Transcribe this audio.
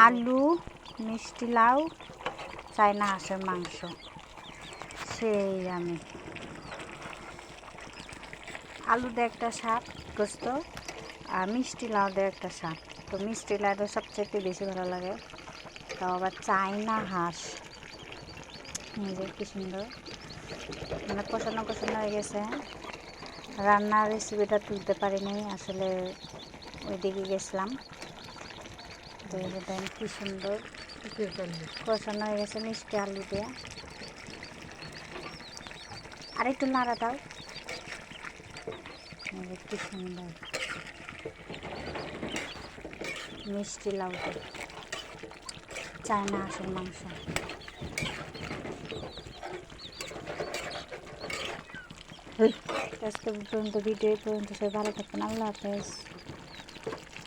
আলু, মিষ্টি লাউ, চায়না হাঁসের মাংস, সেই আমি আলু দিয়ে একটা শাক গোস্ত আর মিষ্টি লাউ দিয়ে একটা শাক। তো মিষ্টি লাউটা সবচেয়ে বেশি ভালো লাগে। তাও আবার চায়না হাঁস, নিজে কি সুন্দর মানে কষানো কষানো হয়ে গেছে। রান্নার রেসিপিটা তুলতে পারিনি, আসলে ওইদিকে গেছিলাম। তো দেখেন কি সুন্দর কষানো হয়ে গেছে মিষ্টি আলু দিয়ে। আর একটু নাড়া দাও, কি সুন্দর মিষ্টি লাউ দিয়ে চায়না হাঁসের মাংস। আজকে পর্যন্ত ভিডিও পর্যন্ত সবাই ভালো থাকবেন। আল্লাহ হাফেজ।